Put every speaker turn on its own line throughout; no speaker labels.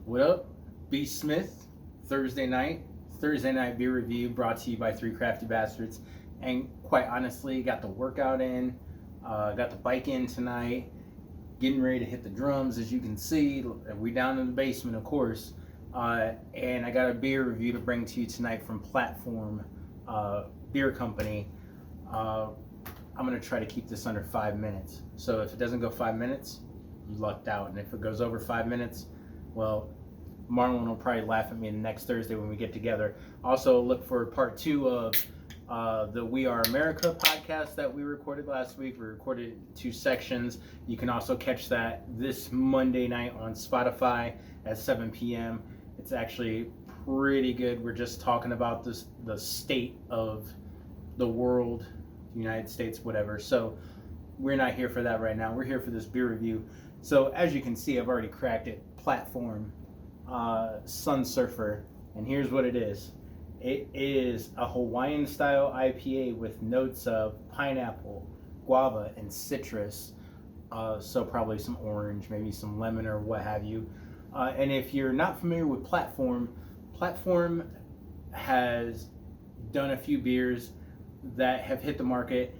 What up? B. Smith, Thursday night beer review brought to you by Three Crafty Bastards. And quite honestly, got the workout in, got the bike in tonight, getting ready to hit the drums. As you can see, we down in the basement, of course. And I got a beer review to bring to you tonight from Platform Beer Company. I'm going to try to keep this under 5 minutes. So if it doesn't go 5 minutes, you lucked out. And if it goes over 5 minutes, well, Marlon will probably laugh at me next Thursday when we get together. Also, look for part 2 of the We Are America podcast that we recorded last week. We recorded 2 sections. You can also catch that this Monday night on Spotify at 7 p.m. It's actually pretty good. We're just talking about the state of the world, United States, whatever. So we're not here for that right now. We're here for this beer review. So as you can see, I've already cracked it. Platform Sun Surfer, and here's what it is. It is a Hawaiian style IPA with notes of pineapple, guava, and citrus. So probably some orange, maybe some lemon or what have you. And if you're not familiar with Platform has done a few beers that have hit the market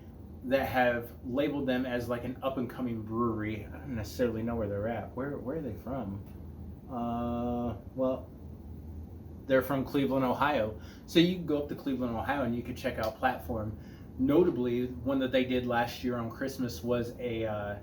that have labeled them as like an up and coming brewery. I don't necessarily know where they're at. Where are they from? Well, they're from Cleveland, Ohio. So you can go up to Cleveland, Ohio, and you can check out Platform. Notably, one that they did last year on Christmas was I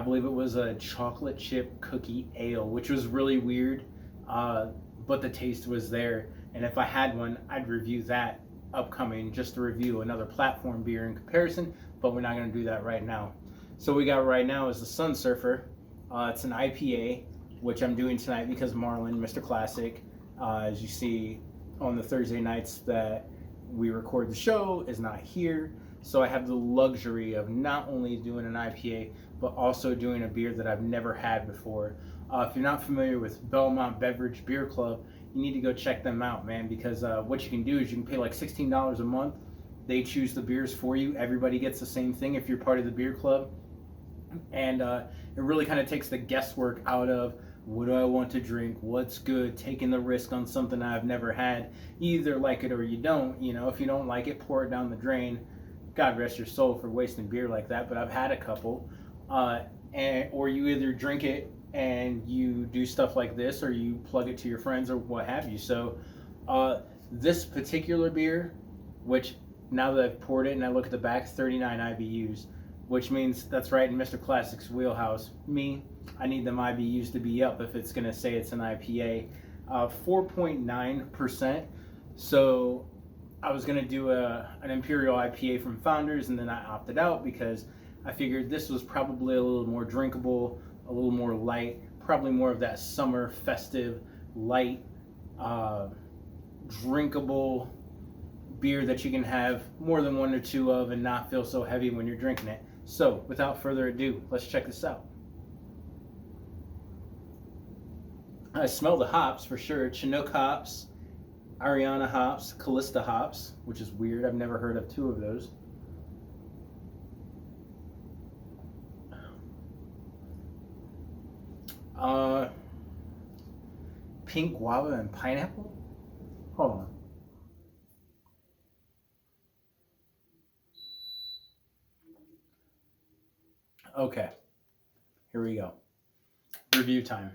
believe it was a chocolate chip cookie ale, which was really weird, but the taste was there. And if I had one, I'd review that upcoming, just to review another Platform beer in comparison, but we're not going to do that right now. So we got right now is the Sun Surfer. It's an IPA, which I'm doing tonight because Marlon, Mr. Classic, as you see on the Thursday nights that we record the show, is not here. So I have the luxury of not only doing an IPA, but also doing a beer that I've never had before. If you're not familiar with Belmont Beverage Beer Club, you need to go check them out, man, because what you can do is you can pay like $16 a month. They choose the beers for you. Everybody gets the same thing if you're part of the beer club. And it really kind of takes the guesswork out of what do I want to drink, what's good, taking the risk on something I've never had. You either like it or you don't. You know, if you don't like it, pour it down the drain. God rest your soul for wasting beer like that, but I've had a couple. Or you either drink it and you do stuff like this, or you plug it to your friends or what have you. So this particular beer, which now that I've poured it and I look at the back, 39 IBUs, which means that's right in Mr. Classic's wheelhouse. Me, I need them IBUs to be up if it's going to say it's an IPA. 4.9%. So I was going to do an Imperial IPA from Founders, and then I opted out because I figured this was probably a little more drinkable, a little more light, probably more of that summer festive, light, drinkable beer that you can have more than 1 or 2 of and not feel so heavy when you're drinking it. So without further ado, let's check this out. I smell the hops for sure. Chinook hops, Ariana hops, Callista hops, which is weird. I've never heard of 2 of those. Pink guava and pineapple? Hold on. Okay, here we go. Review time.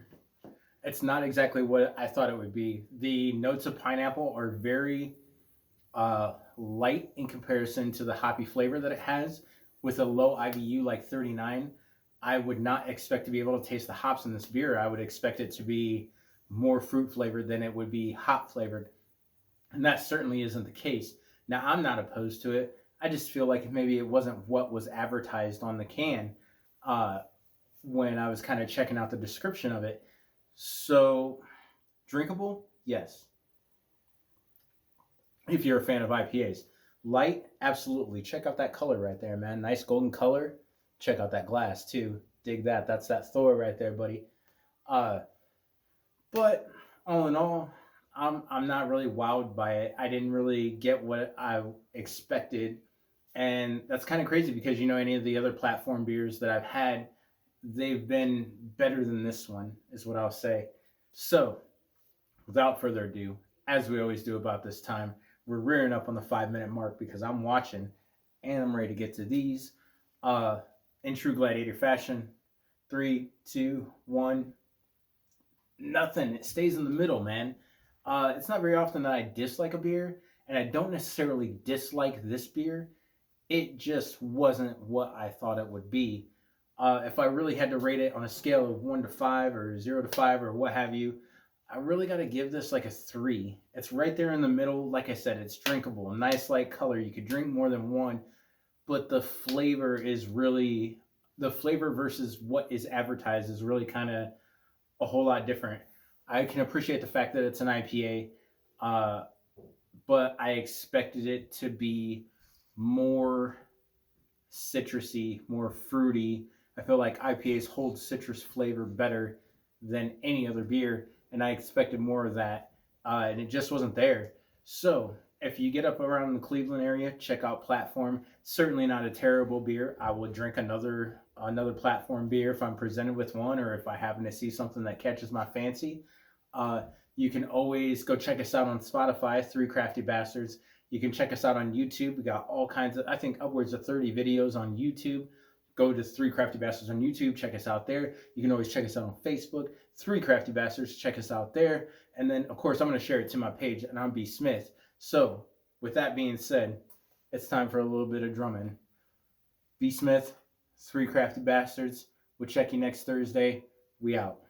It's not exactly what I thought it would be. The notes of pineapple are very light in comparison to the hoppy flavor that it has. With a low IBU like 39, I would not expect to be able to taste the hops in this beer. I would expect it to be more fruit flavored than it would be hop flavored. And that certainly isn't the case. Now, I'm not opposed to it. I just feel like maybe it wasn't what was advertised on the can when I was kind of checking out the description of it. So, drinkable? Yes. If you're a fan of IPAs. Light? Absolutely. Check out that color right there, man. Nice golden color. Check out that glass, too. Dig that. That's that Thor right there, buddy. But, all in all, I'm not really wowed by it. I didn't really get what I expected. And that's kind of crazy because, you know, any of the other Platform beers that I've had, they've been better than this one, is what I'll say. So, without further ado, as we always do about this time, we're rearing up on the 5 minute mark because I'm watching and I'm ready to get to these. Uh, in true gladiator fashion, three, two, one, nothing. It stays in the middle, man. It's not very often that I dislike a beer, and I don't necessarily dislike this beer. It just wasn't what I thought it would be. If I really had to rate it on a scale of 1 to 5 or 0 to 5 or what have you, I really got to give this like a 3. It's right there in the middle. Like I said, it's drinkable, nice light color. You could drink more than one, but the flavor is really, the flavor versus what is advertised is really kind of a whole lot different. I can appreciate the fact that it's an IPA, uh, but I expected it to be more citrusy, more fruity. I feel like IPAs hold citrus flavor better than any other beer, and I expected more of that, and it just wasn't there. So, if you get up around the Cleveland area, check out Platform. Certainly not a terrible beer. I would drink another Platform beer if I'm presented with one, or if I happen to see something that catches my fancy. Uh, you can always go check us out on Spotify, Three Crafty Bastards. You can check us out on YouTube. We got all kinds of, I think, upwards of 30 videos on YouTube. Go to Three Crafty Bastards on YouTube. Check us out there. You can always check us out on Facebook. Three Crafty Bastards. Check us out there. And then, of course, I'm going to share it to my page, and I'm B. Smith. So, with that being said, it's time for a little bit of drumming. B. Smith, Three Crafty Bastards. We'll check you next Thursday. We out.